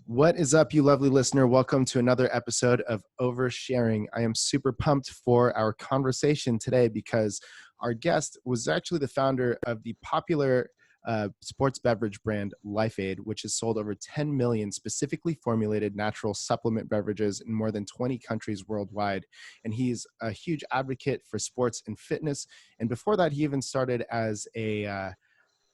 What is up, you lovely listener? Welcome to another episode of Oversharing. I am super pumped for our conversation today because our guest was actually the founder of the popular sports beverage brand LIFEAID, which has sold over 10 million specifically formulated natural supplement beverages in more than 20 countries worldwide. And he's a huge advocate for sports and fitness. And before that, he even started as a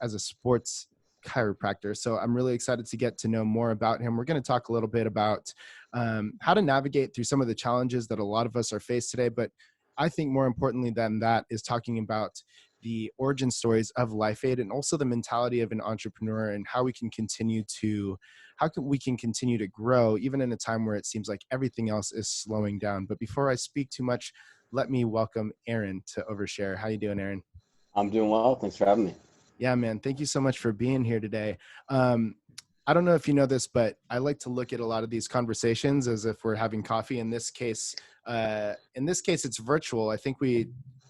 sports chiropractor. So I'm really excited to get to know more about him. We're going to talk a little bit about how to navigate through some of the challenges that a lot of us are faced today. But I think more importantly than that is talking about the origin stories of LifeAid and also the mentality of an entrepreneur and how we can continue to grow even in a time where it seems like everything else is slowing down. But before I speak too much, let me welcome Aaron to Overshare. How you doing, Aaron? I'm doing well. Thanks for having me. Yeah, man. Thank you so much for being here today. I don't know if you know this, but I like to look at a lot of these conversations as if we're having coffee. In this case, it's virtual. I think we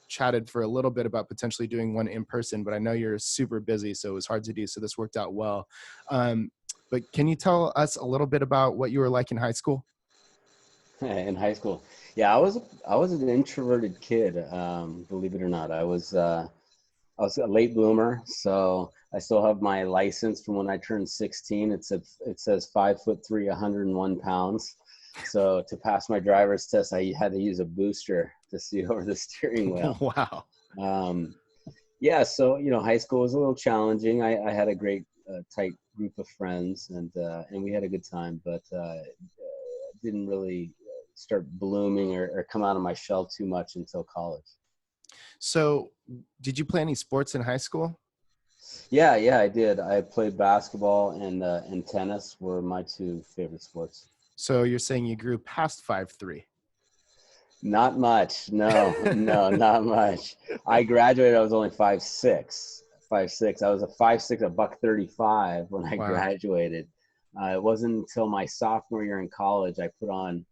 chatted for a little bit about potentially doing one in person, but I know you're super busy, so it was hard to do. So this worked out well. But can you tell us a little bit about what you were like in high school? In high school, yeah, I was an introverted kid. Believe it or not, I was a late bloomer, so I still have my license from when I turned 16. It says 5'3", 101 pounds. So to pass my driver's test, I had to use a booster to see over the steering wheel. Wow. Yeah, so high school was a little challenging. I had a great tight group of friends, and we had a good time, but didn't really start blooming or come out of my shell too much until college. So did you play any sports in high school? Yeah, I did. I played basketball and tennis were my two favorite sports. So you're saying you grew past 5'3"? Not much. No, not much. I graduated, I was only 5'6". I was a 5'6", a $135 when I graduated. It wasn't until my sophomore year in college I put on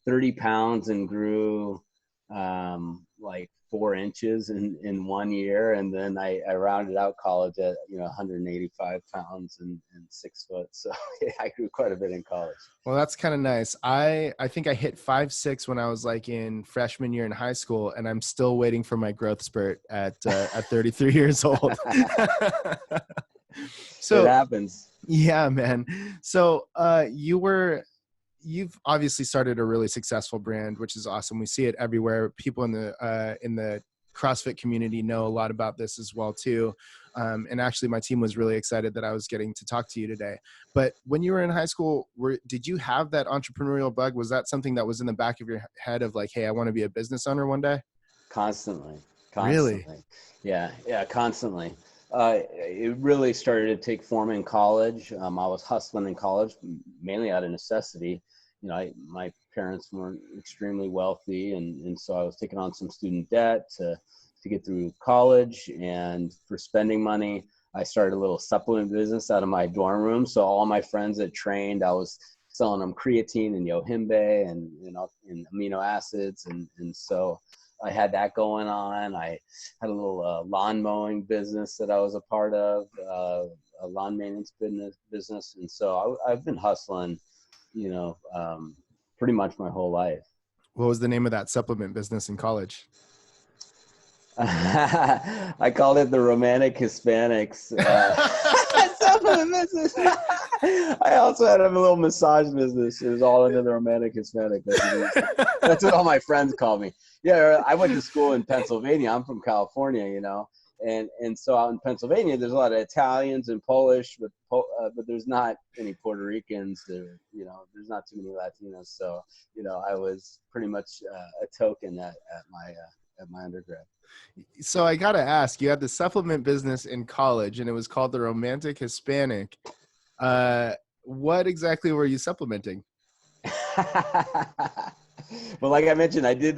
30 pounds and grew like 4 inches in 1 year, and then I rounded out college at 185 pounds and 6 foot. So yeah, I grew quite a bit in college. Well, that's kind of nice. I think I hit 5'6" when I was like in freshman year in high school, and I'm still waiting for my growth spurt at 33 years old. So it happens. Yeah, man. So you've obviously started a really successful brand, which is awesome. We see it everywhere. People in the CrossFit community know a lot about this as well too. And actually my team was really excited that I was getting to talk to you today. But when you were in high school, did you have that entrepreneurial bug? Was that something that was in the back of your head of like, hey, I want to be a business owner one day? Constantly. Really? Yeah, constantly. It really started to take form in college. I was hustling in college, mainly out of necessity. My parents weren't extremely wealthy, and so I was taking on some student debt to get through college. And for spending money, I started a little supplement business out of my dorm room. So all my friends that trained, I was selling them creatine and Hinde and amino acids, and so I had that going on. I had a little lawn mowing business that I was a part of, a lawn maintenance business. And so I've been hustling, pretty much my whole life. What was the name of that supplement business in college? I called it the Romantic Hispanics supplement business. I also had a little massage business. It was all under the Romantic Hispanic. That's what all my friends call me. Yeah, I went to school in Pennsylvania. I'm from California, and so out in Pennsylvania, there's a lot of Italians and Polish, but there's not any Puerto Ricans. There's not too many Latinos. So, I was pretty much a token at my undergrad. So I got to ask, you had the supplement business in college and it was called the Romantic Hispanic. What exactly were you supplementing? Well, like I mentioned, I did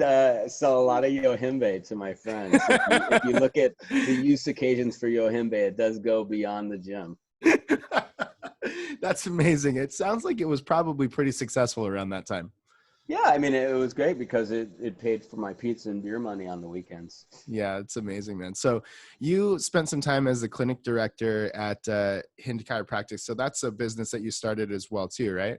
sell a lot of Hinde to my friends. If you look at the use occasions for Hinde, it does go beyond the gym. That's amazing. It sounds like it was probably pretty successful around that time. Yeah, I mean, it was great because it paid for my pizza and beer money on the weekends. Yeah, it's amazing, man. So you spent some time as the clinic director at Hinde Chiropractic. So that's a business that you started as well too, right?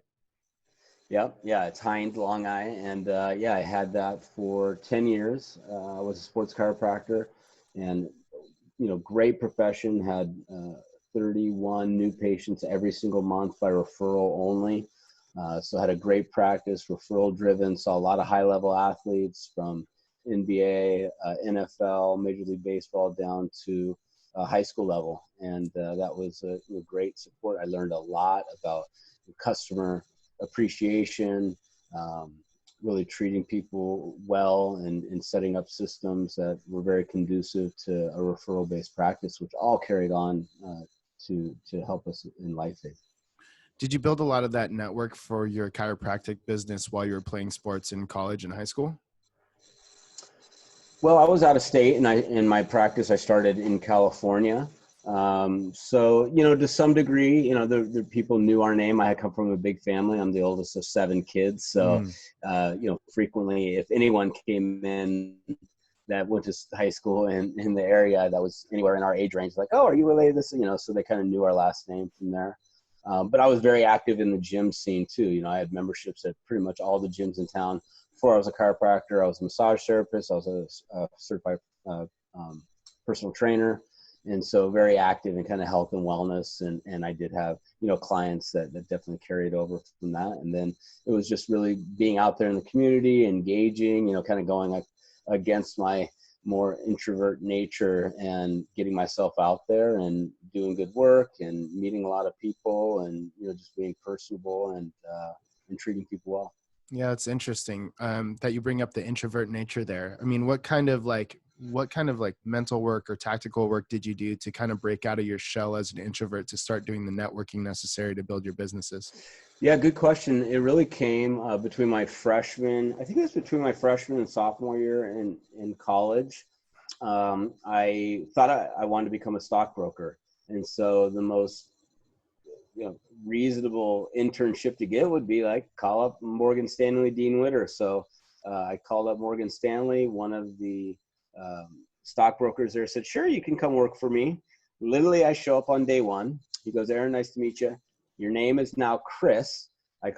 Yep. Yeah. It's Hinde, Long Eye. And yeah, I had that for 10 years. I was a sports chiropractor and, great profession, had 31 new patients every single month by referral only. So I had a great practice, referral driven, saw a lot of high level athletes from NBA, NFL, Major League Baseball down to high school level. And that was a great support. I learned a lot about customer appreciation, um, really treating people well, and setting up systems that were very conducive to a referral-based practice, which all carried on to help us in LifeAid. Did you build a lot of that network for your chiropractic business while you were playing sports in college and high school? Well, I was out of state, and in my practice I started in California. So to some degree, the people knew our name. I had come from a big family. I'm the oldest of 7 kids, so Mm. frequently, if anyone came in that went to high school in the area that was anywhere in our age range, like, oh, are you related to this? So they kind of knew our last name from there. But I was very active in the gym scene too. I had memberships at pretty much all the gyms in town. Before I was a chiropractor, I was a massage therapist. I was a certified uh, um, personal trainer. And so very active in kind of health and wellness. And I did have, clients that definitely carried over from that. And then it was just really being out there in the community, engaging, kind of going against my more introvert nature and getting myself out there and doing good work and meeting a lot of people and just being personable and treating people well. Yeah, it's interesting that you bring up the introvert nature there. I mean, what kind of like mental work or tactical work did you do to kind of break out of your shell as an introvert to start doing the networking necessary to build your businesses? Yeah, good question. It really came between my freshman, I think it was between my freshman and sophomore year in college. I thought I wanted to become a stockbroker. And so the most reasonable internship to get would be like call up Morgan Stanley Dean Witter. So I called up Morgan Stanley. One of the stockbrokers there said, sure, you can come work for me. Literally, I show up on day one. He goes, Aaron, nice to meet you. Your name is now Chris.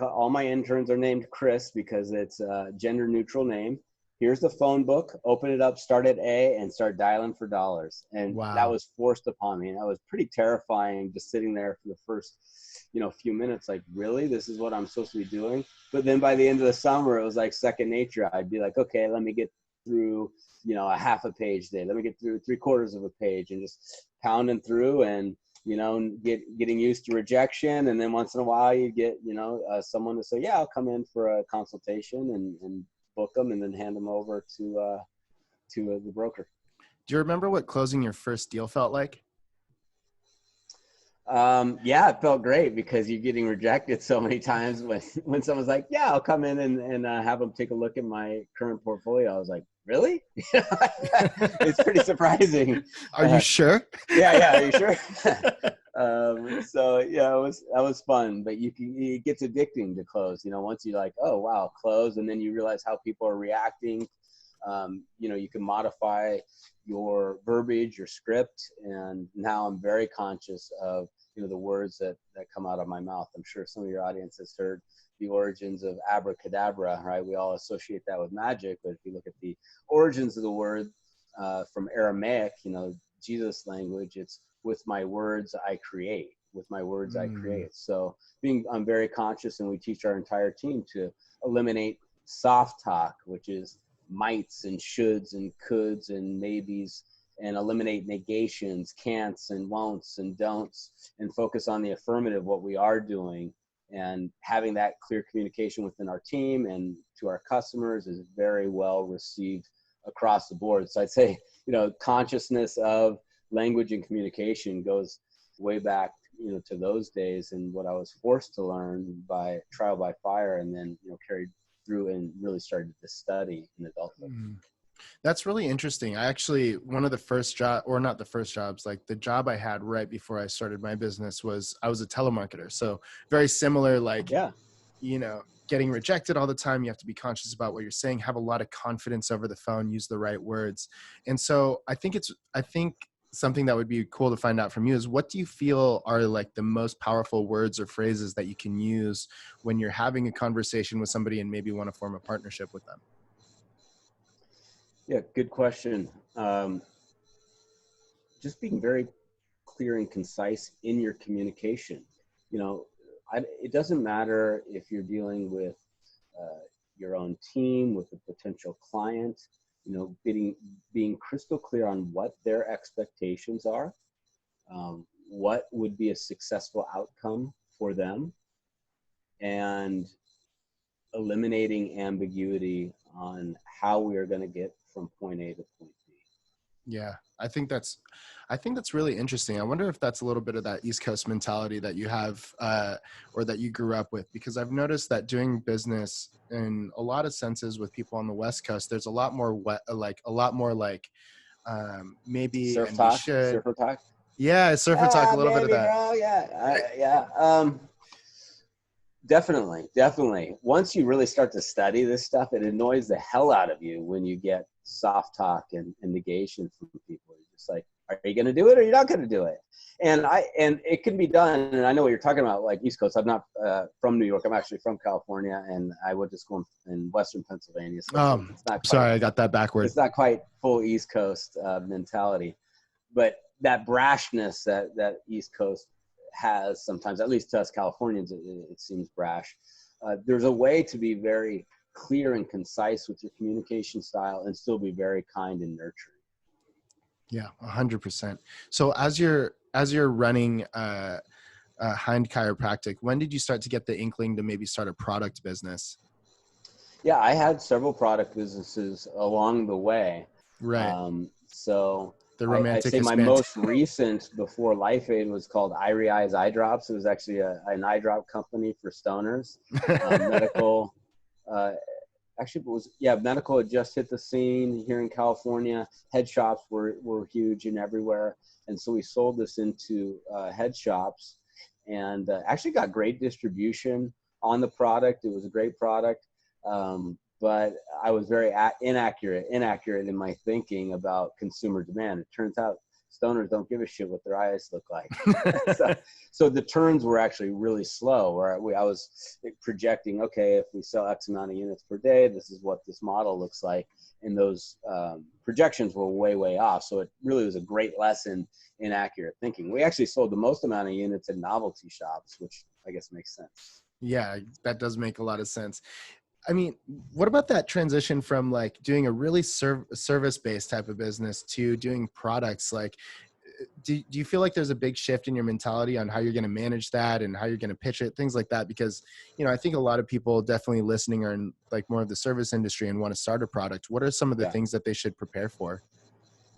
All my interns are named Chris because it's a gender neutral name. Here's the phone book. Open it up, start at A, and start dialing for dollars. And that Wow. was forced upon me. And that was pretty terrifying, just sitting there for the first, few minutes. Like, really, this is what I'm supposed to be doing. But then by the end of the summer, it was like second nature. I'd be like, okay, let me get through, a half a page day. Let me get through 3/4 of a page and just pounding through and getting used to rejection. And then once in a while you get, someone to say, yeah, I'll come in for a consultation and book them and then hand them over to the broker. Do you remember what closing your first deal felt like? Yeah, it felt great because you're getting rejected so many times when someone's like, yeah, I'll come in and have them take a look at my current portfolio. I was like, really? It's pretty surprising. Are you sure? Yeah. Are you sure? So yeah, that was fun, but it gets addicting to close, once you're like, oh, wow, close. And then you realize how people are reacting. You can modify your verbiage, your script. And now I'm very conscious of, the words that come out of my mouth. I'm sure some of your audience has heard the origins of abracadabra, right? We all associate that with magic, but if you look at the origins of the word from Aramaic, Jesus language, it's with my words I create. With my words I Mm. create. So I'm very conscious, and we teach our entire team to eliminate soft talk, which is mights and shoulds and coulds and maybes, and eliminate negations, can'ts and won'ts and don'ts, and focus on the affirmative, what we are doing. And having that clear communication within our team and to our customers is very well received across the board. So I'd say, consciousness of language and communication goes way back, to those days, and what I was forced to learn by trial by fire, and then, carried through and really started to study in adulthood. Mm. That's really interesting. I actually, one of the first job, or not the first jobs, like the job I had right before I started my business was I was a telemarketer. So very similar, like, Yeah. you know, getting rejected all the time. You have to be conscious about what you're saying, have a lot of confidence over the phone, use the right words. And so I think something that would be cool to find out from you is, what do you feel are like the most powerful words or phrases that you can use when you're having a conversation with somebody and maybe want to form a partnership with them? Yeah, good question. Just being very clear and concise in your communication. You know, it doesn't matter if you're dealing with your own team, with a potential client. You know, being crystal clear on what their expectations are, what would be a successful outcome for them, and eliminating ambiguity on how we are going to get from point A to point B. Yeah, I think that's really interesting. I wonder if that's a little bit of that East Coast mentality that you have, or that you grew up with, because I've noticed that doing business in a lot of senses with people on the West Coast, there's a lot more maybe, Surf and we talk, should, surfer talk. yeah, surfer talk, a Yeah, little bit of baby that. girl. Yeah, yeah. Definitely. Once you really start to study this stuff, it annoys the hell out of you when you get soft talk and negation from people. You're just like, are you going to do it or you're not going to do it? And it can be done. And I know what you're talking about, like East Coast. I'm not from New York. I'm actually from California, and I went to school in Western Pennsylvania. So it's not quite, sorry, I got that backward. It's not quite full East Coast mentality, but that brashness that East Coast has sometimes, at least to us Californians, it seems brash. There's a way to be very clear and concise with your communication style and still be very kind and nurturing. Yeah, 100%. So as you're running Hinde Chiropractic, when did you start to get the inkling to maybe start a product business? Yeah, I had several product businesses along the way. Right. So The romantic I'd say my expansion. most recent before LifeAid was called Irie Eyes Eye Drops. It was actually an eye drop company for stoners. Medical, actually it was, medical had just hit the scene here in California. Head shops were huge and everywhere. And so we sold this into head shops, and actually got great distribution on the product. It was a great product. But I was very inaccurate in my thinking about consumer demand. It turns out stoners don't give a shit what their eyes look like. So the turns were actually really slow, where I was projecting, okay, if we sell X amount of units per day, this is what this model looks like. And those projections were way, way off. So it really was a great lesson in accurate thinking. We actually sold the most amount of units in novelty shops, which I guess makes sense. Yeah, that does make a lot of sense. I mean, what about that transition from like doing a really service-based type of business to doing products? Like, do you feel like there's a big shift in your mentality on how you're going to manage that and how you're going to pitch it, things like that? Because, I think a lot of people definitely listening are in like more of the service industry and want to start a product. What are some of the things that they should prepare for?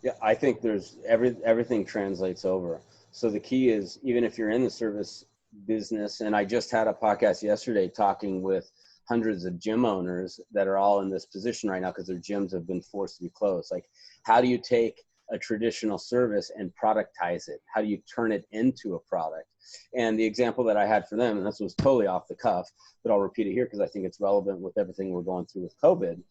Yeah, I think there's everything translates over. So the key is, even if you're in the service business, and I just had a podcast yesterday talking with hundreds of gym owners that are all in this position right now because their gyms have been forced to be closed. Like, how do you take a traditional service and productize it? How do you turn it into a product? And the example that I had for them, and this was totally off the cuff, but I'll repeat it here because I think it's relevant with everything we're going through with COVID.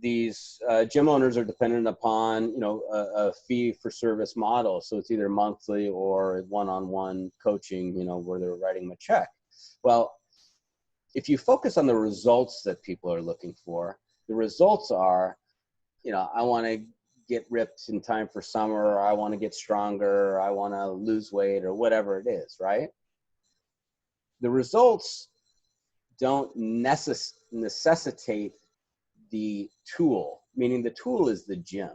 These gym owners are dependent upon, a fee for service model. So it's either monthly or one-on-one coaching, where they're writing them a check. Well, if you focus on the results that people are looking for, the results are, I want to get ripped in time for summer, or I want to get stronger, or I want to lose weight, or whatever it is, right? The results don't necessitate the tool, meaning the tool is the gym.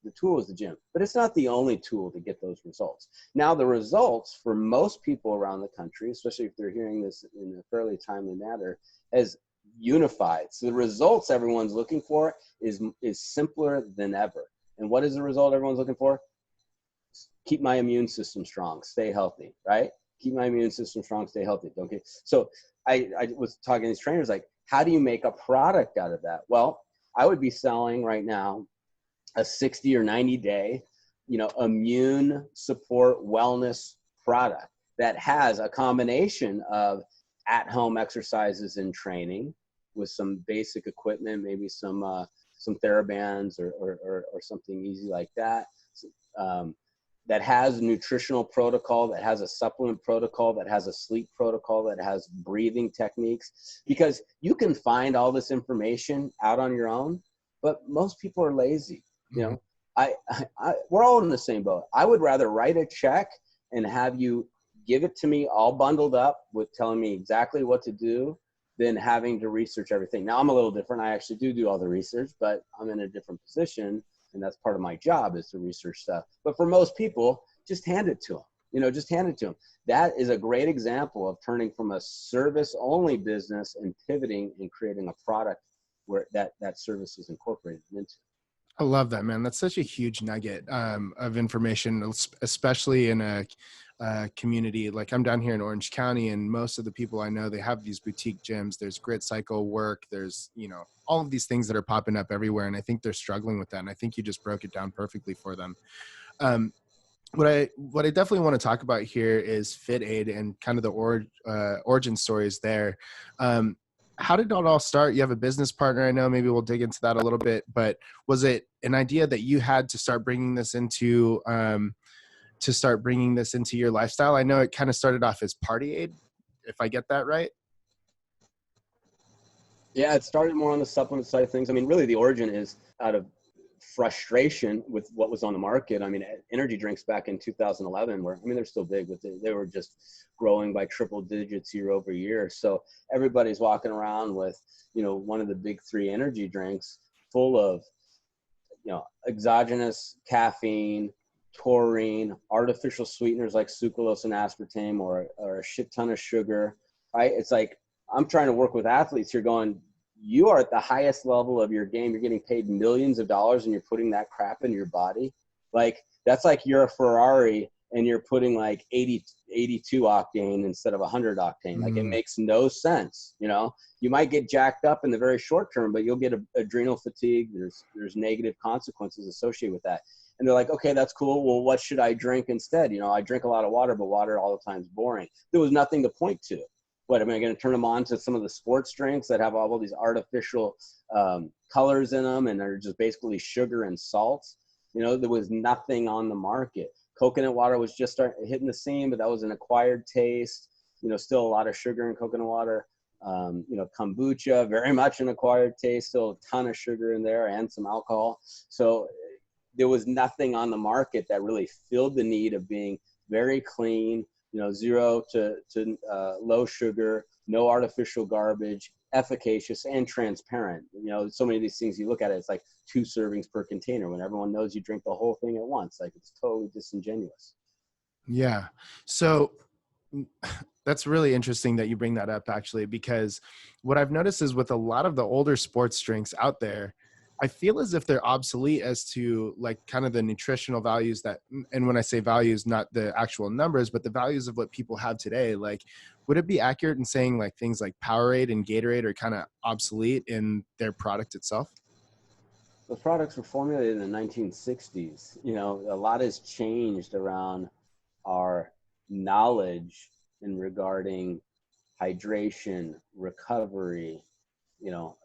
The tool is the gym, but it's not the only tool to get those results. Now, the results for most people around the country, especially if they're hearing this in a fairly timely manner, is unified. So the results everyone's looking for is simpler than ever. And what is the result everyone's looking for? Keep my immune system strong, stay healthy, right? Keep my immune system strong, stay healthy. Don't get. So I was talking to these trainers, like, how do you make a product out of that? Well, I would be selling right now a 60 or 90 day, immune support wellness product that has a combination of at-home exercises and training with some basic equipment, maybe some TheraBands or something easy like that. That has a nutritional protocol, that has a supplement protocol, that has a sleep protocol, that has breathing techniques, because you can find all this information out on your own, but most people are lazy. You know, we're all in the same boat. I would rather write a check and have you give it to me all bundled up with telling me exactly what to do than having to research everything. Now I'm a little different. I actually do all the research, but I'm in a different position. And that's part of my job, is to research stuff. But for most people, just hand it to them. You know, just hand it to them. That is a great example of turning from a service-only business and pivoting and creating a product where that service is incorporated into. I love that, man. That's such a huge nugget of information, especially in a community. Like, I'm down here in Orange County, and most of the people I know, they have these boutique gyms. There's Grit Cycle work. There's, you know, all of these things that are popping up everywhere. And I think they're struggling with that. And I think you just broke it down perfectly for them. What I definitely want to talk about here is FitAid and kind of the origin stories there. How did it all start? You have a business partner, I know. Maybe we'll dig into that a little bit. But was it an idea that you had to start bringing this into your lifestyle? I know it kind of started off as Party Aid, if I get that right. Yeah, it started more on the supplement side of things. I mean, really, the origin is out of frustration with what was on the market. I mean, energy drinks back in 2011 were, I mean, they're still big, but they were just growing by triple digits year over year. So everybody's walking around with, you know, one of the big three energy drinks full of, you know, exogenous caffeine, taurine, artificial sweeteners like sucralose and aspartame, or a shit ton of sugar, right? It's like, I'm trying to work with athletes here going, you are at the highest level of your game. You're getting paid millions of dollars and you're putting that crap in your body. Like, that's like you're a Ferrari and you're putting like 82 octane instead of 100 octane. Like, it makes no sense. You know, you might get jacked up in the very short term, but you'll get adrenal fatigue. There's negative consequences associated with that. And they're like, okay, that's cool. Well, what should I drink instead? You know, I drink a lot of water, but water all the time is boring. There was nothing to point to. What, am I going to turn them on to some of the sports drinks that have all these artificial colors in them and they're just basically sugar and salts? You know, there was nothing on the market. Coconut water was just hitting the scene, but that was an acquired taste. You know, still a lot of sugar in coconut water. You know, kombucha, very much an acquired taste, still a ton of sugar in there and some alcohol. So there was nothing on the market that really filled the need of being very clean, you know, 0 to low sugar, no artificial garbage, efficacious and transparent. You know, so many of these things, you look at it, it's like 2 servings per container when everyone knows you drink the whole thing at once. Like, it's totally disingenuous. Yeah. So that's really interesting that you bring that up, actually, because what I've noticed is with a lot of the older sports drinks out there, I feel as if they're obsolete as to like kind of the nutritional values that, and when I say values, not the actual numbers, but the values of what people have today. Like, would it be accurate in saying like things like Powerade and Gatorade are kind of obsolete in their product itself? Those products were formulated in the 1960s. You know, a lot has changed around our knowledge in regarding hydration, recovery, you know,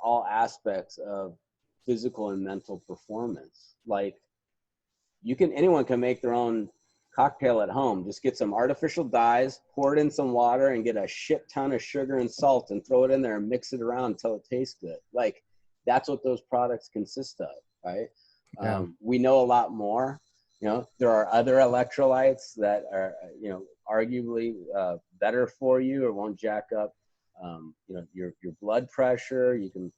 all aspects of physical and mental performance. Like, anyone can make their own cocktail at home. Just get some artificial dyes, pour it in some water, and get a shit ton of sugar and salt and throw it in there and mix it around until it tastes good. Like, that's what those products consist of, right? Yeah. We know a lot more. You know, there are other electrolytes that are, you know, arguably better for you or won't jack up, you know, your blood pressure. You can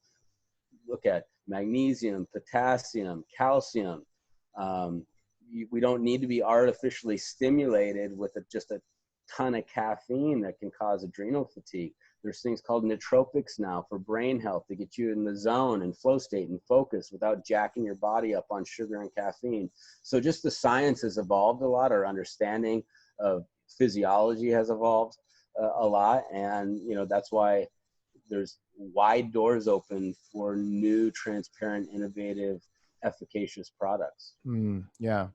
look at magnesium, potassium, calcium. We don't need to be artificially stimulated with just a ton of caffeine that can cause adrenal fatigue. There's things called nootropics now for brain health to get you in the zone and flow state and focus without jacking your body up on sugar and caffeine. So just the science has evolved a lot. Our understanding of physiology has evolved a lot. And, you know, that's why there's wide doors open for new, transparent, innovative efficacious products. Yeah.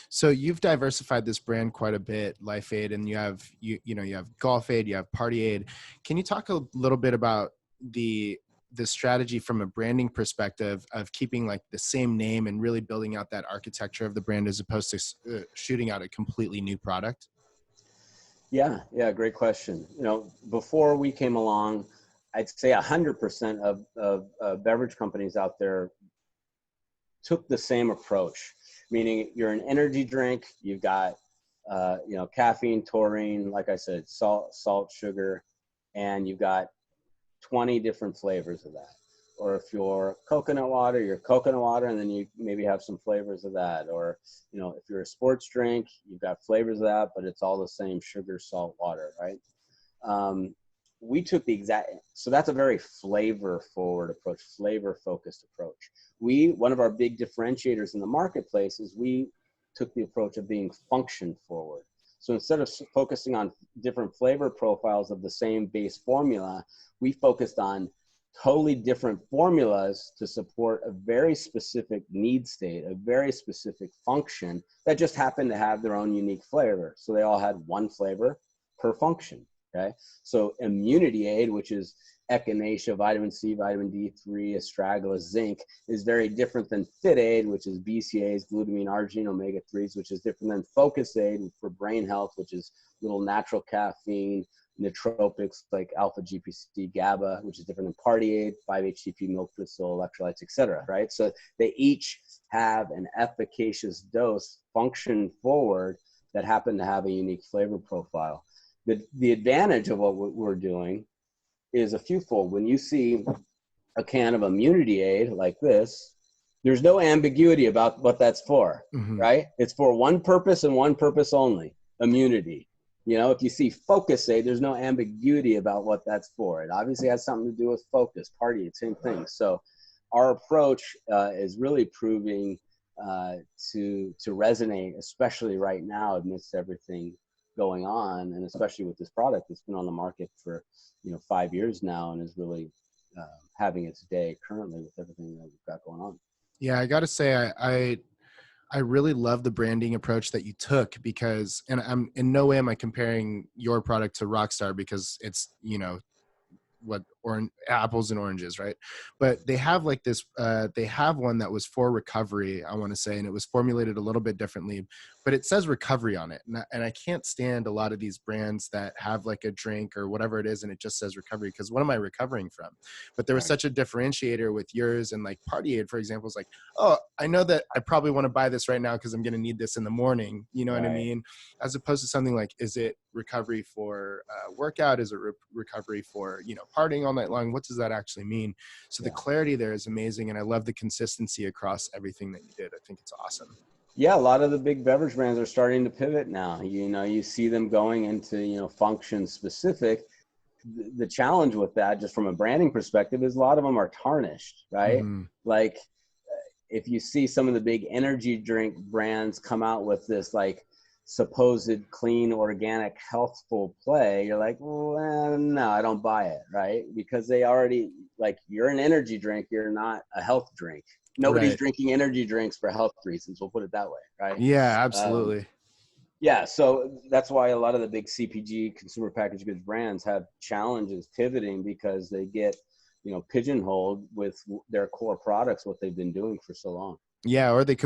So you've diversified this brand quite a bit, LifeAid, and you have you have Golf Aid, you have Party Aid. Can you talk a little bit about the strategy from a branding perspective of keeping like the same name and really building out that architecture of the brand as opposed to shooting out a completely new product? Yeah, great question. Before we came along, I'd say 100% of beverage companies out there took the same approach, meaning you're an energy drink, you've got caffeine, taurine, like I said, salt, sugar, and you've got 20 different flavors of that. Or if you're coconut water, and then you maybe have some flavors of that. Or, if you're a sports drink, you've got flavors of that, but it's all the same sugar, salt, water, right? We took so that's a very flavor forward approach, flavor focused approach. One of our big differentiators in the marketplace is we took the approach of being function forward. So instead of focusing on different flavor profiles of the same base formula, we focused on totally different formulas to support a very specific need state, a very specific function that just happened to have their own unique flavor. So they all had one flavor per function. Okay. So immunity aid, which is echinacea, vitamin C, vitamin D3, astragalus, zinc, is very different than fit aid, which is BCAAs, glutamine, arginine, omega-3s, which is different than focus aid for brain health, which is little natural caffeine, nootropics like alpha GPC, GABA, which is different than party aid, 5-HTP, milk thistle, electrolytes, etc. Right? So they each have an efficacious dose function forward that happen to have a unique flavor profile. The advantage of what we're doing is a fewfold. When you see a can of immunity aid like this, there's no ambiguity about what that's for, right? It's for one purpose and one purpose only, immunity. If you see focus aid, there's no ambiguity about what that's for. It obviously has something to do with focus, party, same thing. So our approach is really proving to resonate, especially right now amidst everything going on, and especially with this product that's been on the market for 5 years now and is really having its day currently with everything that we've got going on. Yeah, I got to say, I really love the branding approach that you took because, and I'm in no way am I comparing your product to Rockstar because it's apples and oranges, right? But they have like this they have one that was for recovery, I want to say, and it was formulated a little bit differently, but it says recovery on it, and I can't stand a lot of these brands that have like a drink or whatever it is and it just says recovery, because what am I recovering from? But there was such a differentiator with yours, and like Party Aid, for example, is like, oh, I know that I probably want to buy this right now because I'm going to need this in the morning, what I mean, as opposed to something like, is it recovery for workout? Is it recovery for partying all night long? What does that actually mean? So the clarity there is amazing, and I love the consistency across everything that you did. I think it's awesome. Yeah, a lot of the big beverage brands are starting to pivot now. You see them going into function specific. The challenge with that, just from a branding perspective, is a lot of them are tarnished, right? Like if you see some of the big energy drink brands come out with this like supposed clean, organic, healthful play, you're like, well, no, I don't buy it, right? Because they already, like, you're an energy drink, you're not a health drink. Nobody's drinking energy drinks for health reasons, we'll put it that way, right? Yeah, absolutely. Yeah, so that's why a lot of the big CPG, consumer packaged goods brands, have challenges pivoting because they get pigeonholed with their core products, what they've been doing for so long. Yeah, or they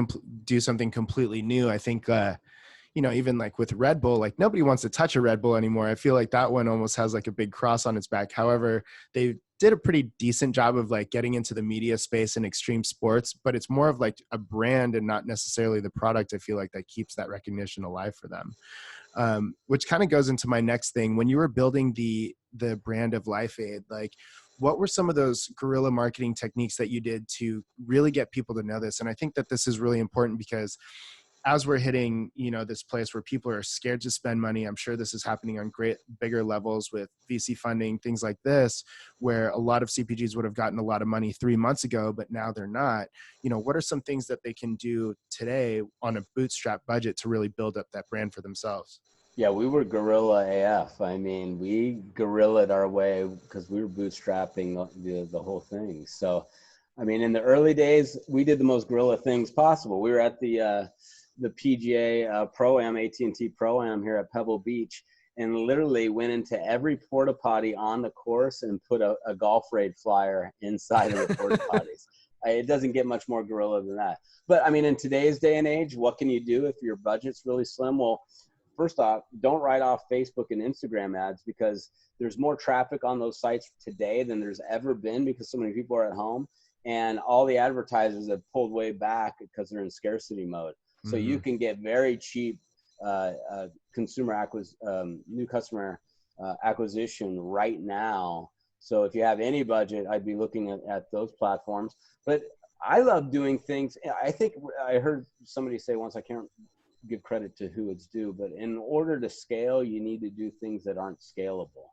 do something completely new. I think even like with Red Bull, like nobody wants to touch a Red Bull anymore. I feel like that one almost has like a big cross on its back. However, they did a pretty decent job of like getting into the media space and extreme sports, but it's more of like a brand and not necessarily the product. I feel like that keeps that recognition alive for them. Which kind of goes into my next thing. When you were building the brand of LifeAid, like what were some of those guerrilla marketing techniques that you did to really get people to know this? And I think that this is really important because as we're hitting, this place where people are scared to spend money, I'm sure this is happening on bigger levels with VC funding, things like this, where a lot of CPGs would have gotten a lot of money 3 months ago, but now they're not. What are some things that they can do today on a bootstrap budget to really build up that brand for themselves? Yeah, we were guerrilla AF. I mean, we guerrilla'd our way because we were bootstrapping the whole thing. So I mean, in the early days, we did the most guerrilla things possible. We were at the PGA Pro-Am, AT&T Pro-Am here at Pebble Beach, and literally went into every porta potty on the course and put a golf raid flyer inside of the porta potties. It doesn't get much more guerrilla than that. But I mean, in today's day and age, what can you do if your budget's really slim? Well, first off, don't write off Facebook and Instagram ads, because there's more traffic on those sites today than there's ever been, because so many people are at home, and all the advertisers have pulled way back because they're in scarcity mode. So you can get very cheap new customer acquisition right now. So if you have any budget, I'd be looking at those platforms. But I love doing things. I think I heard somebody say once, I can't give credit to who it's due, but in order to scale, you need to do things that aren't scalable,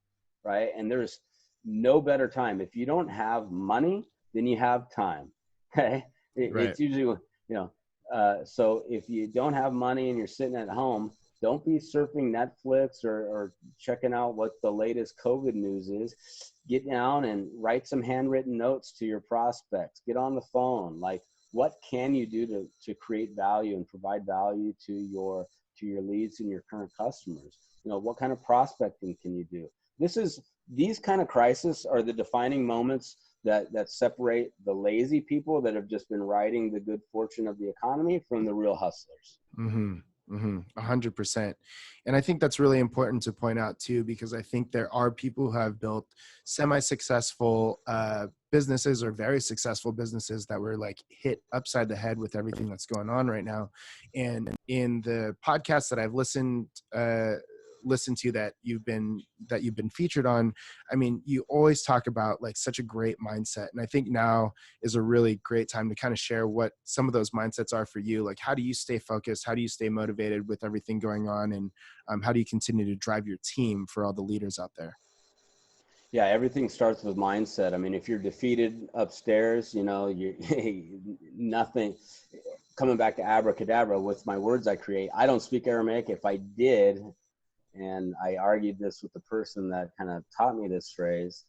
right? And there's no better time. If you don't have money, then you have time. Okay. It's usually, so if you don't have money and you're sitting at home, don't be surfing Netflix or checking out what the latest COVID news is. Get down and write some handwritten notes to your prospects. Get on the phone. Like, what can you do to create value and provide value to your leads and your current customers? What kind of prospecting can you do? These kind of crises are the defining moments that separate the lazy people that have just been riding the good fortune of the economy from the real hustlers. 100%. And I think that's really important to point out too, because I think there are people who have built semi-successful businesses or very successful businesses that were like hit upside the head with everything that's going on right now. And in the podcast that I've listened to that you've been featured on, I mean, you always talk about like such a great mindset. And I think now is a really great time to kind of share what some of those mindsets are for you. Like, how do you stay focused? How do you stay motivated with everything going on? And how do you continue to drive your team for all the leaders out there? Yeah, everything starts with mindset. I mean, if you're defeated upstairs, nothing. Coming back to abracadabra, with my words I create, I don't speak Aramaic. If I did, and I argued this with the person that kind of taught me this phrase,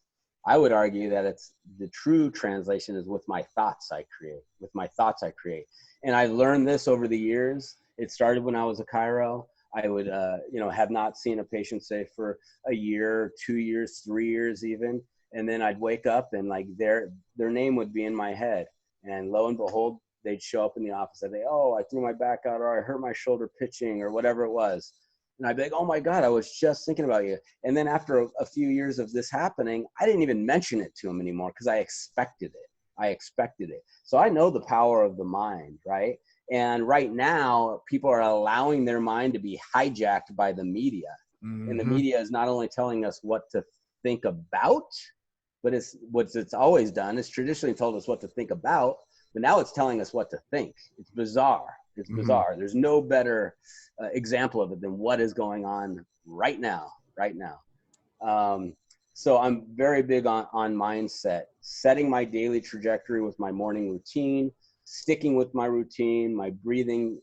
I would argue that it's the true translation is with my thoughts I create. With my thoughts I create. And I learned this over the years. It started when I was a chiro. I would, have not seen a patient, say, for a year, 2 years, 3 years even. And then I'd wake up and like their name would be in my head. And lo and behold, they'd show up in the office. I'd say, oh, I threw my back out, or I hurt my shoulder pitching, or whatever it was. And I'd be like, oh my God, I was just thinking about you. And then after a few years of this happening, I didn't even mention it to them anymore because I expected it. So I know the power of the mind, right? And right now, people are allowing their mind to be hijacked by the media. And the media is not only telling us what to think about, but it's always done. It's traditionally told us what to think about, but now it's telling us what to think. It's bizarre. There's no better example of it than what is going on right now. So I'm very big on mindset, setting my daily trajectory with my morning routine, sticking with my routine, my breathing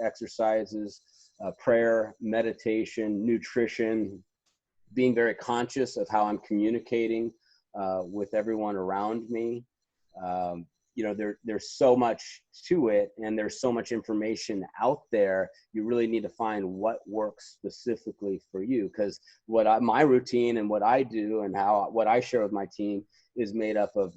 exercises, prayer, meditation, nutrition, being very conscious of how I'm communicating with everyone around me. There's so much to it, and there's so much information out there. You really need to find what works specifically for you, because my routine and what I do and what I share with my team is made up of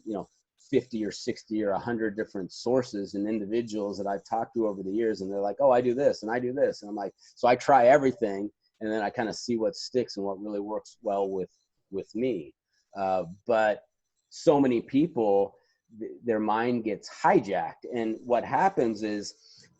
50 or 60 or 100 different sources and individuals that I've talked to over the years, and they're like, oh, I do this and I do this, and I'm like, so I try everything, and then I kind of see what sticks and what really works well with me. But so many people, their mind gets hijacked. And what happens is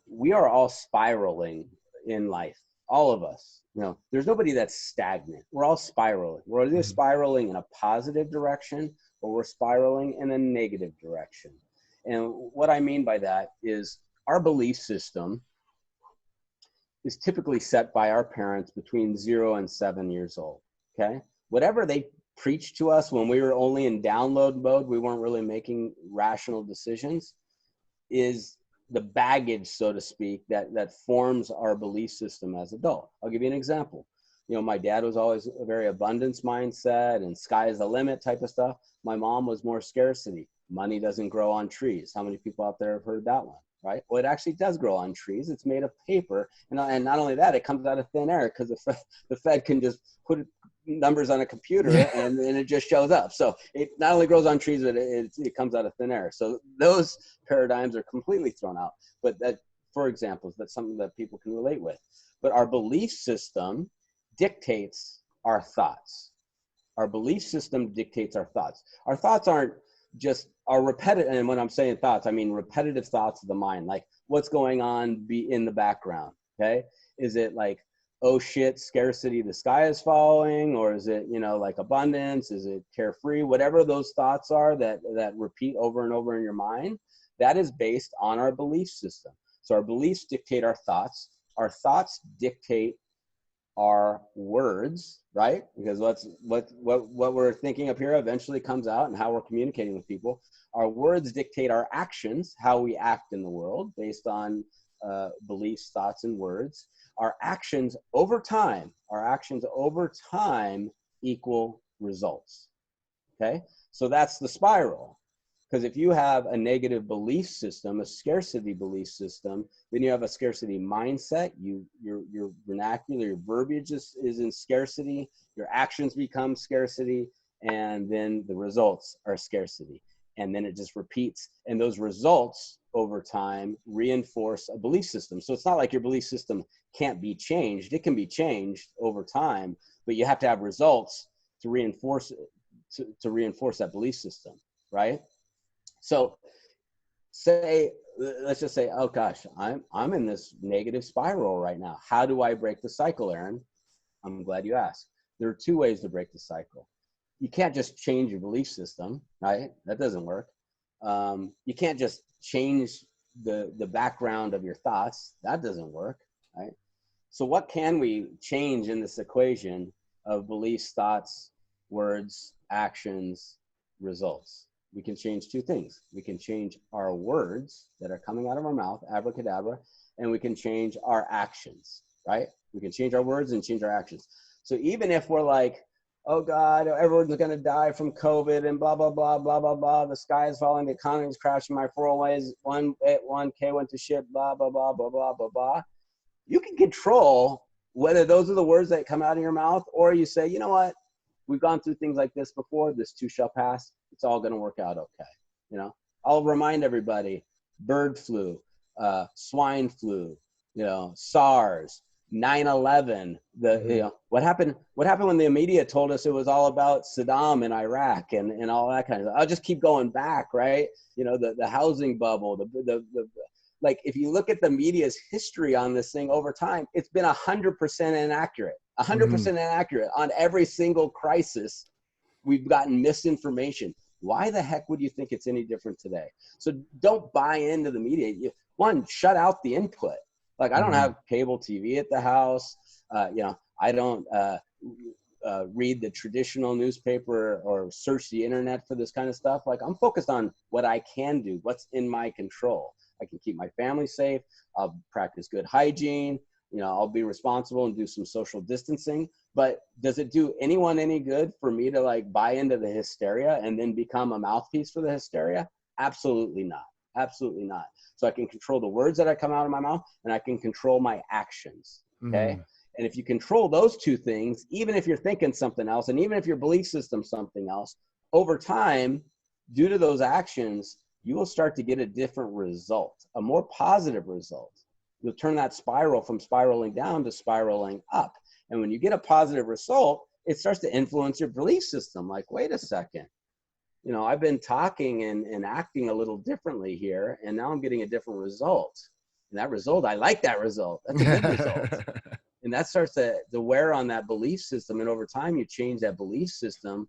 we are all spiraling in life. All of us, there's nobody that's stagnant. We're all spiraling. We're either spiraling in a positive direction or we're spiraling in a negative direction. And what I mean by that is our belief system is typically set by our parents between 0 and 7 years old. Okay. Whatever they preached to us when we were only in download mode, we weren't really making rational decisions, is the baggage, so to speak, that forms our belief system as adult. I'll give you an example. My dad was always a very abundance mindset and sky is the limit type of stuff. My mom was more scarcity. money doesn't grow on trees. How many people out there have heard that one, right? Well, it actually does grow on trees. It's made of paper. And not only that, it comes out of thin air because the Fed can just put numbers on a computer and it just shows up. So it not only grows on trees, but it comes out of thin air. So those paradigms are completely thrown out. But that, for example, that's something that people can relate with. But our belief system dictates our thoughts. Our belief system dictates our thoughts. Our thoughts aren't just our repetitive, and when I'm saying thoughts, I mean repetitive thoughts of the mind, like what's going on in the background, okay? Is it like, oh shit, scarcity, the sky is falling? Or is it, like abundance? Is it carefree? Whatever those thoughts are that repeat over and over in your mind, that is based on our belief system. So our beliefs dictate our thoughts. Our thoughts dictate our words, right? Because what we're thinking up here eventually comes out, and how we're communicating with people. Our words dictate our actions, how we act in the world based on beliefs, thoughts, and words. Our actions over time equal results. Okay, so that's the spiral. Because if you have a negative belief system, a scarcity belief system, then you have a scarcity mindset. Your vernacular, your verbiage is in scarcity. Your actions become scarcity, and then the results are scarcity. And then it just repeats. And those results over time reinforce a belief system. So it's not like your belief system can't be changed. It can be changed over time, but you have to have results to reinforce it, to reinforce that belief system, right? So let's just say, oh gosh, I'm in this negative spiral right now. How do I break the cycle, Aaron? I'm glad you asked. There are two ways to break the cycle. You can't just change your belief system, right? That doesn't work. You can't just change the background of your thoughts. That doesn't work, right? So what can we change in this equation of beliefs, thoughts, words, actions, results? We can change two things. We can change our words that are coming out of our mouth, abracadabra, and we can change our actions, right? We can change our words and change our actions. So even if we're like, oh God, everyone's gonna die from COVID and blah, blah, blah, blah, blah, blah, the sky is falling, the economy is crashing, my 401k went to shit, blah, blah, blah, blah, blah, blah, blah. You can control whether those are the words that come out of your mouth, or you say, you know what? We've gone through things like this before. This too shall pass. It's all going to work out okay. I'll remind everybody: bird flu, swine flu, SARS, 9/11. What happened when the media told us it was all about Saddam and Iraq and all that kind of stuff. I'll just keep going back, right? The housing bubble, like if you look at the media's history on this thing over time, it's been 100% inaccurate. 100% inaccurate on every single crisis. We've gotten misinformation. Why the heck would you think it's any different today? So don't buy into the media. One, shut out the input. Like I don't have cable TV at the house. I don't read the traditional newspaper or search the internet for this kind of stuff. Like I'm focused on what I can do, what's in my control. I can keep my family safe. I'll practice good hygiene. I'll be responsible and do some social distancing. But does it do anyone any good for me to like buy into the hysteria and then become a mouthpiece for the hysteria? Absolutely not. Absolutely not. So I can control the words that I come out of my mouth, and I can control my actions. Okay. And if you control those two things, even if you're thinking something else, and even if your belief system's something else, over time, due to those actions, you will start to get a different result, a more positive result. You'll turn that spiral from spiraling down to spiraling up. And when you get a positive result, it starts to influence your belief system. Like, wait a second, I've been talking and acting a little differently here, and now I'm getting a different result. And that result, I like that result. That's a good result. And that starts to wear on that belief system. And over time, you change that belief system,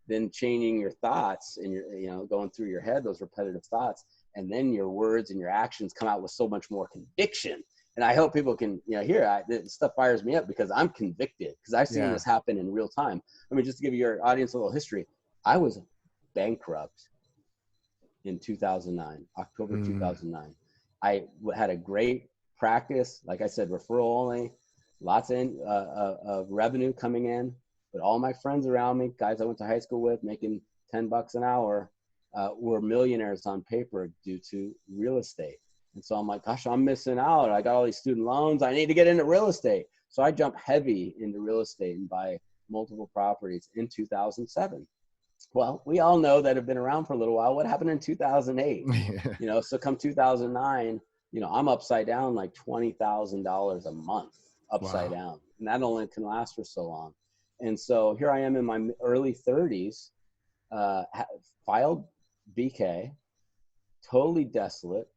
then changing your thoughts and your, going through your head, those repetitive thoughts. And then your words and your actions come out with so much more conviction. And I hope people can, hear this stuff fires me up because I'm convicted, because I've seen this happen in real time. I mean, just to give your audience a little history, I was bankrupt in 2009, October 2009. I had a great practice, like I said, referral only, lots of revenue coming in, but all my friends around me, guys I went to high school with, making $10 an hour, were millionaires on paper due to real estate. And so I'm like, gosh, I'm missing out. I got all these student loans. I need to get into real estate. So I jumped heavy into real estate and buy multiple properties in 2007. Well, we all know that have been around for a little while. What happened in 2008? So come 2009, I'm upside down like $20,000 a month upside down. And that only can last for so long. And so here I am in my early 30s, filed BK, totally desolate,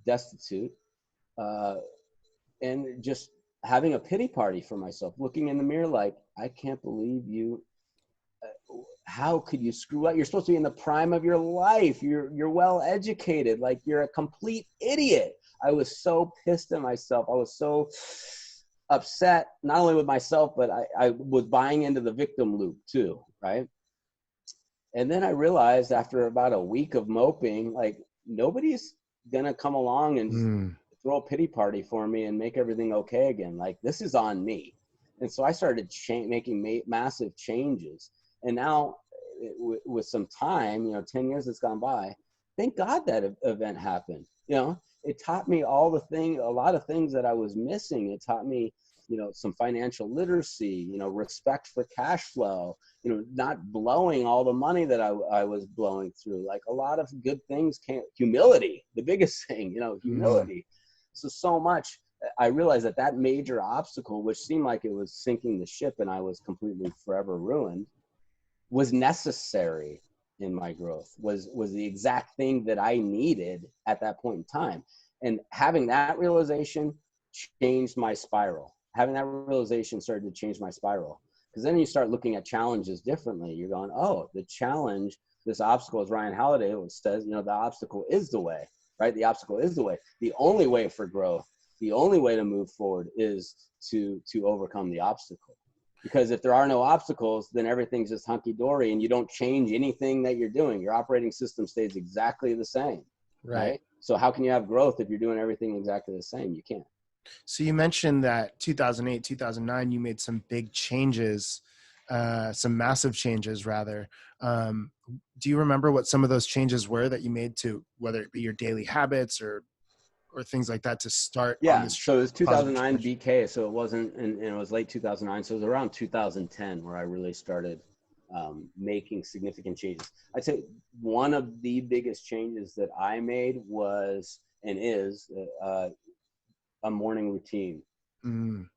destitute, and just having a pity party for myself, looking in the mirror like, I can't believe you. How could you screw up? You're supposed to be in the prime of your life. You're well educated. Like, you're a complete idiot. I was so pissed at myself. I was so upset, not only with myself, but I was buying into the victim loop too, right? And then I realized after about a week of moping, like, nobody's gonna come along and throw a pity party for me and make everything okay again. Like, this is on me. And so I started making massive changes. And now with some time, 10 years that's gone by, thank God that event happened. It taught me a lot of things that I was missing. It taught me, some financial literacy, respect for cash flow, not blowing all the money that I was blowing through. Like, a lot of good things humility, the biggest thing, humility. So much. I realized that major obstacle, which seemed like it was sinking the ship and I was completely forever ruined, was necessary in my growth, was the exact thing that I needed at that point in time. And having that realization changed my spiral. Having that realization started to change my spiral. Because then you start looking at challenges differently. You're going, oh, the challenge, this obstacle, as Ryan Holiday says, the obstacle is the way, right? The obstacle is the way. The only way for growth, the only way to move forward is to overcome the obstacle. Because if there are no obstacles, then everything's just hunky-dory and you don't change anything that you're doing. Your operating system stays exactly the same, right? So how can you have growth if you're doing everything exactly the same? You can't. So you mentioned that 2008, 2009, you made some big changes, some massive changes rather. Do you remember what some of those changes were that you made to, whether it be your daily habits or things like that, to start on this? So it was 2009 BK. So it wasn't, and it was late 2009. So it was around 2010 where I really started making significant changes. I'd say one of the biggest changes that I made was, and is, a morning routine.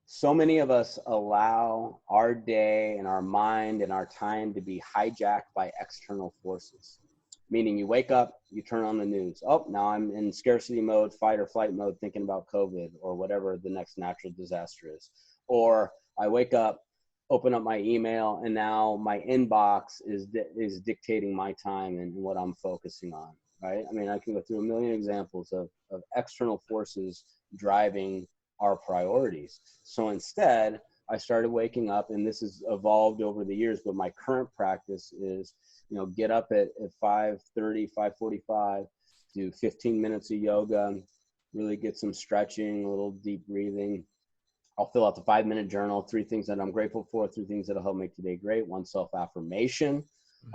So many of us allow our day and our mind and our time to be hijacked by external forces. Meaning you wake up, you turn on the news. Oh, now I'm in scarcity mode, fight or flight mode, thinking about COVID or whatever the next natural disaster is. Or I wake up, open up my email, and now my inbox is dictating my time and what I'm focusing on, right? I mean, I can go through a million examples of external forces driving our priorities. So instead, I started waking up, and this has evolved over the years, but my current practice is, get up at 5:30, 5:45, do 15 minutes of yoga, really get some stretching, a little deep breathing. I'll fill out the 5-minute journal, 3 things that I'm grateful for, 3 things that'll help make today great, 1 self-affirmation.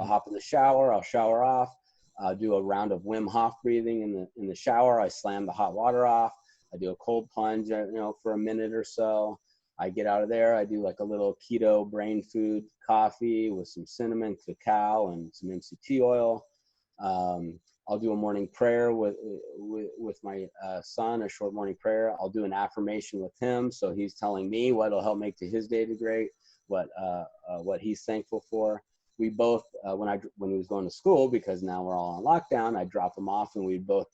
I'll hop in the shower, I'll shower off, I'll do a round of Wim Hof breathing in the shower. I slam the hot water off. I do a cold plunge, for a minute or so. I get out of there. I do like a little keto brain food coffee with some cinnamon, cacao, and some MCT oil. I'll do a morning prayer with my son, a short morning prayer. I'll do an affirmation with him, so he's telling me what'll help make his day great, what he's thankful for. We both, when he was going to school, because now we're all on lockdown, I drop him off, and we'd both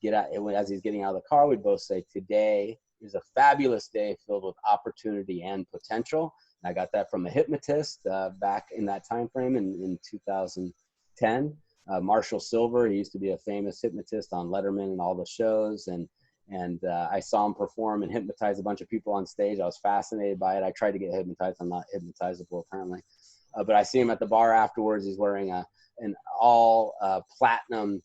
get out. As he's getting out of the car, we'd both say, "Today is a fabulous day filled with opportunity and potential." And I got that from a hypnotist back in that time frame in 2010. Marshall Silver, he used to be a famous hypnotist on Letterman and all the shows, and I saw him perform and hypnotize a bunch of people on stage. I was fascinated by it. I tried to get hypnotized. I'm not hypnotizable apparently, but I see him at the bar afterwards. He's wearing an all platinum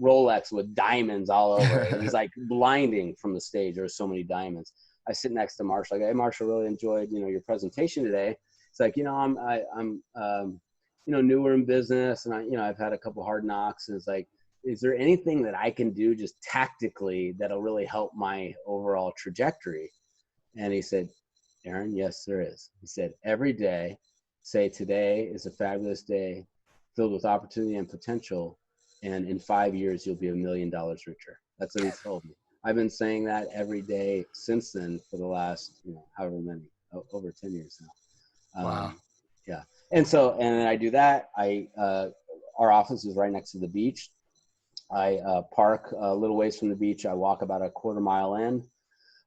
Rolex with diamonds all over it. It was like blinding from the stage. There were so many diamonds. I sit next to Marshall. I go, "Hey, Marshall, really enjoyed your presentation today." It's like, I'm newer in business, and I've had a couple hard knocks, and it's like, is there anything that I can do just tactically that'll really help my overall trajectory? And he said, Aaron, yes, there is. He said, every day, say today is a fabulous day filled with opportunity and potential. And in 5 years, you'll be $1 million richer. That's what he told me. I've been saying that every day since then for the last, however many, over 10 years now. Wow. Yeah. And then I do that. Our office is right next to the beach. I park a little ways from the beach. I walk about a quarter mile in.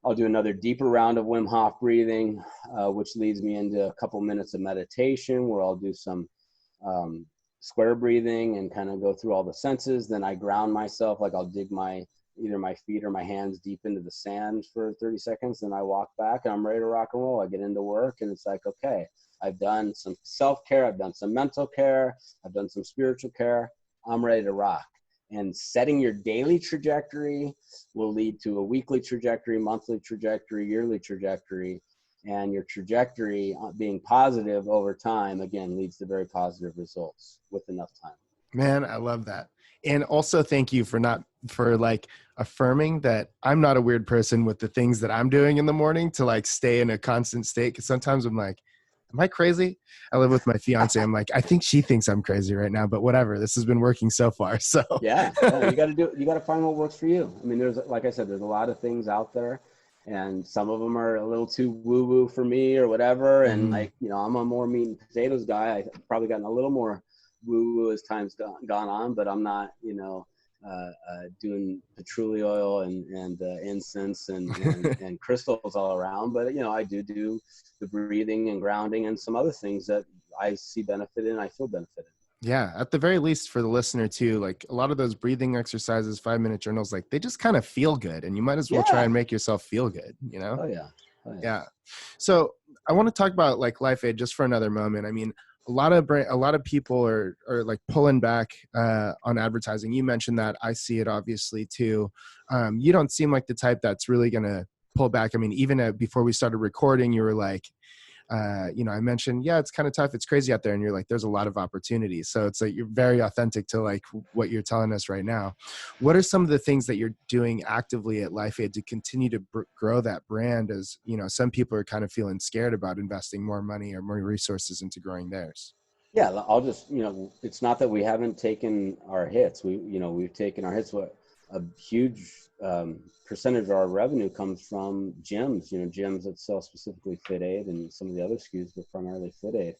I'll do another deeper round of Wim Hof breathing, which leads me into a couple minutes of meditation where I'll do some square breathing and kind of go through all the senses. Then I ground myself, like I'll dig either my feet or my hands deep into the sand for 30 seconds. Then I walk back and I'm ready to rock and roll. I get into work and it's like, okay, I've done some self-care. I've done some mental care. I've done some spiritual care. I'm ready to rock. And setting your daily trajectory will lead to a weekly trajectory, monthly trajectory, yearly trajectory. And your trajectory being positive over time, again, leads to very positive results with enough time. Man, I love that. And also thank you for like affirming that I'm not a weird person with the things that I'm doing in the morning to like stay in a constant state. Cause sometimes I'm like, am I crazy? I live with my fiance. I'm like, I think she thinks I'm crazy right now, but whatever. This has been working so far. So yeah, you got to find what works for you. I mean, like I said, there's a lot of things out there, and some of them are a little too woo woo for me or whatever. And like, I'm a more meat and potatoes guy. I've probably gotten a little more woo woo as time's gone on, but I'm not, doing patchouli oil and incense and crystals all around. But, I do the breathing and grounding and some other things that I see benefit in, I feel benefit in. yeah, at the very least for the listener too, like a lot of those breathing exercises, 5-minute journals, like they just kind of feel good and you might as well try and make yourself feel good, Oh yeah. Yeah. So I want to talk about like LifeAid just for another moment. I mean, a lot of people are like pulling back on advertising. You mentioned that. I see it obviously too. You don't seem like the type that's really going to pull back. I mean, even before we started recording, you were like, I mentioned, yeah, it's kind of tough. It's crazy out there. And you're like, there's a lot of opportunities. So it's like, you're very authentic to like what you're telling us right now. What are some of the things that you're doing actively at LifeAid to continue to grow that brand? As some people are kind of feeling scared about investing more money or more resources into growing theirs. Yeah. I'll just, it's not that we haven't taken our hits. We've taken our hits. What a huge percentage of our revenue comes from gyms, gyms that sell specifically FitAid and some of the other SKUs, but primarily FitAid.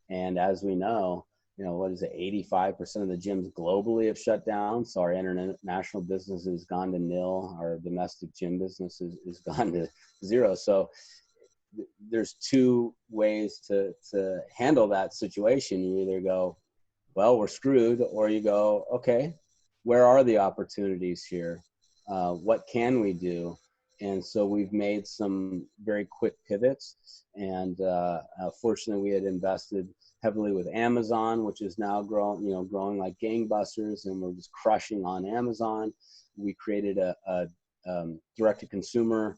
And as we know, what is it? 85% of the gyms globally have shut down. So our international business has gone to nil. Our domestic gym business is gone to zero. So there's two ways to handle that situation. You either go, well, we're screwed, or you go, okay, where are the opportunities here? What can we do? And so we've made some very quick pivots. And fortunately, we had invested heavily with Amazon, which is now growing like gangbusters, and we're just crushing on Amazon. We created a direct-to-consumer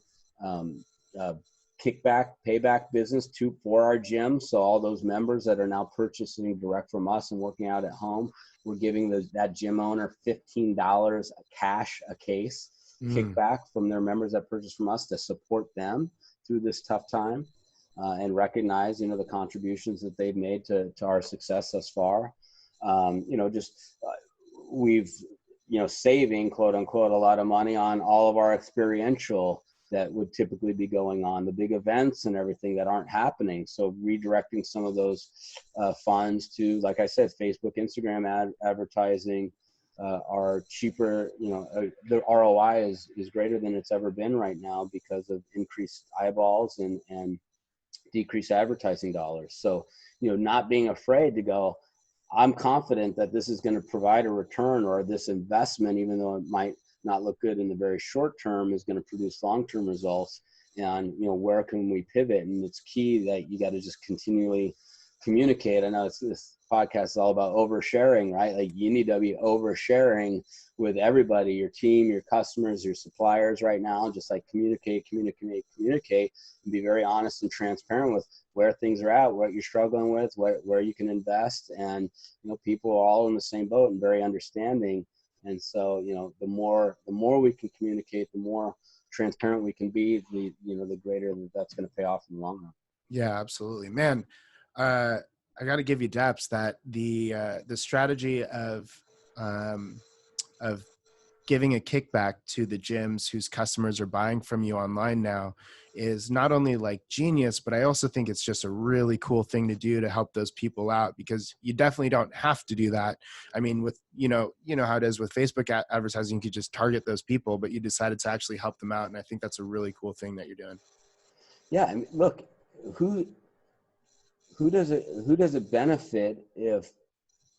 kickback, payback business for our gym. So all those members that are now purchasing direct from us and working out at home, we're giving that gym owner $15 cash a case kickback from their members that purchase from us to support them through this tough time, and recognize, the contributions that they've made to our success thus far. We've, saving quote unquote, a lot of money on all of our experiential that would typically be going on, the big events and everything that aren't happening. So redirecting some of those funds to, like I said, Facebook, Instagram advertising are cheaper. The ROI is greater than it's ever been right now because of increased eyeballs and decreased advertising dollars. So, not being afraid to go, I'm confident that this is going to provide a return, or this investment, even though it might not look good in the very short term, is going to produce long-term results. And where can we pivot? And it's key that you got to just continually communicate. I know this podcast is all about oversharing, right? Like you need to be oversharing with everybody, your team, your customers, your suppliers right now. Just like communicate, and be very honest and transparent with where things are at, what you're struggling with, where you can invest. And, people are all in the same boat and very understanding. And so, the more we can communicate, the more transparent we can be, the greater that's going to pay off in the long run. Yeah, absolutely, man. I got to give you daps that the strategy of giving a kickback to the gyms whose customers are buying from you online now is not only like genius, but I also think it's just a really cool thing to do to help those people out, because you definitely don't have to do that. I mean, with, how it is with Facebook advertising, you could just target those people, but you decided to actually help them out. And I think that's a really cool thing that you're doing. Yeah. I mean, look, who does it benefit if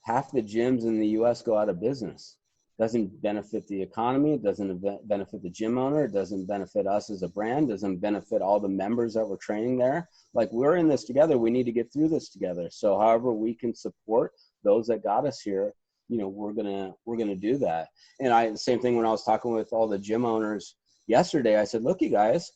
half the gyms in the US go out of business? Doesn't benefit the economy. It doesn't benefit the gym owner. It doesn't benefit us as a brand. Doesn't benefit all the members that we're training there. Like, we're in this together. We need to get through this together. So however we can support those that got us here, we're gonna do that. And the same thing when I was talking with all the gym owners yesterday. I said, look, you guys,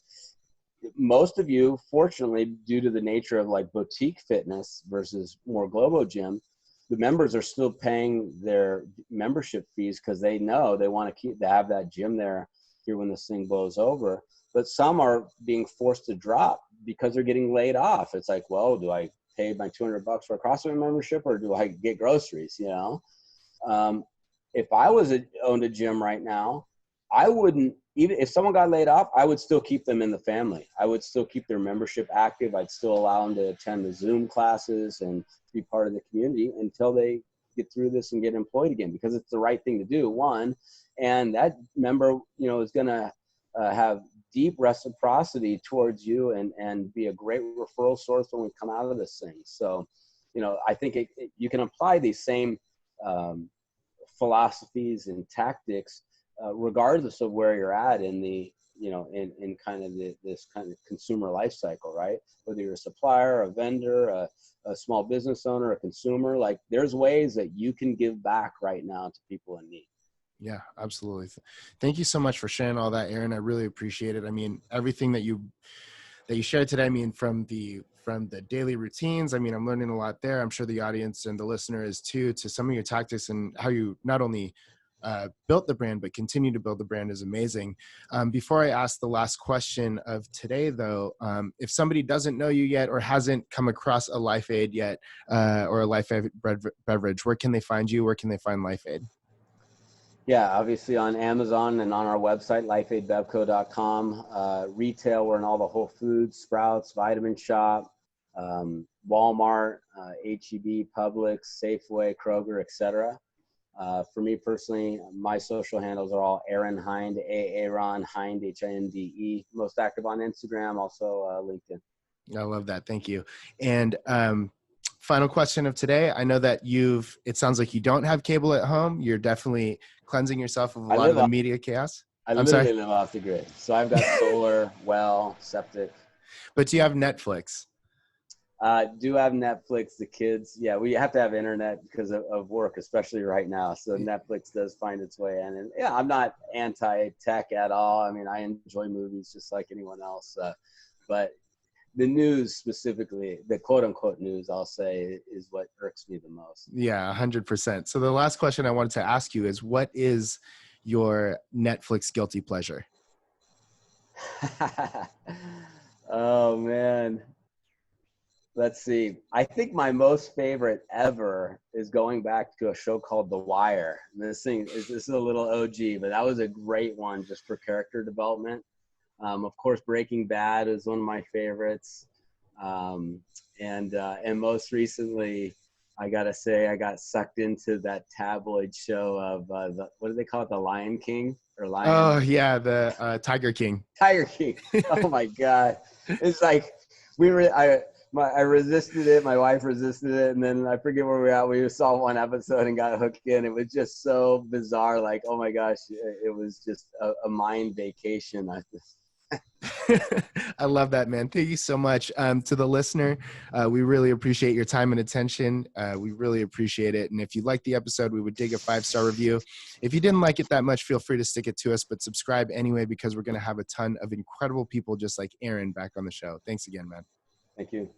most of you, fortunately, due to the nature of like boutique fitness versus more global gym, the members are still paying their membership fees because they know they want to have that gym there here when this thing blows over. But some are being forced to drop because they're getting laid off. It's like, well, do I pay my $200 for a CrossFit membership, or do I get groceries? If I owned a gym right now, I wouldn't, even if someone got laid off, I would still keep them in the family. I would still keep their membership active. I'd still allow them to attend the Zoom classes and be part of the community until they get through this and get employed again, because it's the right thing to do, one. And that member, is going to have deep reciprocity towards you and be a great referral source when we come out of this thing. So, I think you can apply these same philosophies and tactics regardless of where you're at in the, in kind of this kind of consumer life cycle, right? Whether you're a supplier, a vendor, a small business owner, a consumer, like there's ways that you can give back right now to people in need. Yeah, absolutely. Thank you so much for sharing all that, Aaron. I really appreciate it. I mean, everything that you shared today, I mean, from the daily routines, I mean, I'm learning a lot there. I'm sure the audience and the listener is too, to some of your tactics and how you not only built the brand, but continue to build the brand is amazing. Before I ask the last question of today, though, if somebody doesn't know you yet or hasn't come across a LIFEAID yet, or a LIFEAID beverage, where can they find you? Where can they find LIFEAID? Yeah, obviously on Amazon and on our website, lifeaidbevco.com. Retail, we're in all the Whole Foods, Sprouts, Vitamin Shop, Walmart, H-E-B, Publix, Safeway, Kroger, etc. For me personally, my social handles are all Aaron Hinde, Aaron Hinde, Hinde. Most active on Instagram, also LinkedIn. I love that. Thank you. And final question of today. I know that it sounds like you don't have cable at home. You're definitely cleansing yourself of a lot of the media chaos. I literally live off the grid. So I've got solar, well, septic. But do you have Netflix? Do have Netflix, the kids. Yeah, we have to have internet because of work, especially right now. So Netflix does find its way in. And yeah, I'm not anti-tech at all. I mean, I enjoy movies just like anyone else. But the news specifically, the quote unquote news, I'll say, is what irks me the most. Yeah, 100%. So the last question I wanted to ask you is, what is your Netflix guilty pleasure? Oh, man. Let's see. I think my most favorite ever is going back to a show called The Wire. And this is a little OG, but that was a great one just for character development. Of course, Breaking Bad is one of my favorites. And most recently, I got to say, I got sucked into that tabloid show of what do they call it? The Lion King or Lion? Oh, yeah. The Tiger King. Tiger King. Oh, my God. It's like I resisted it. My wife resisted it. And then I forget where we were at. We saw one episode and got hooked in. It was just so bizarre. Like, oh my gosh, it was just a mind vacation. I love that, man. Thank you so much. To the listener, we really appreciate your time and attention. We really appreciate it. And if you liked the episode, we would dig a 5-star review. If you didn't like it that much, feel free to stick it to us, but subscribe anyway, because we're going to have a ton of incredible people just like Aaron back on the show. Thanks again, man. Thank you.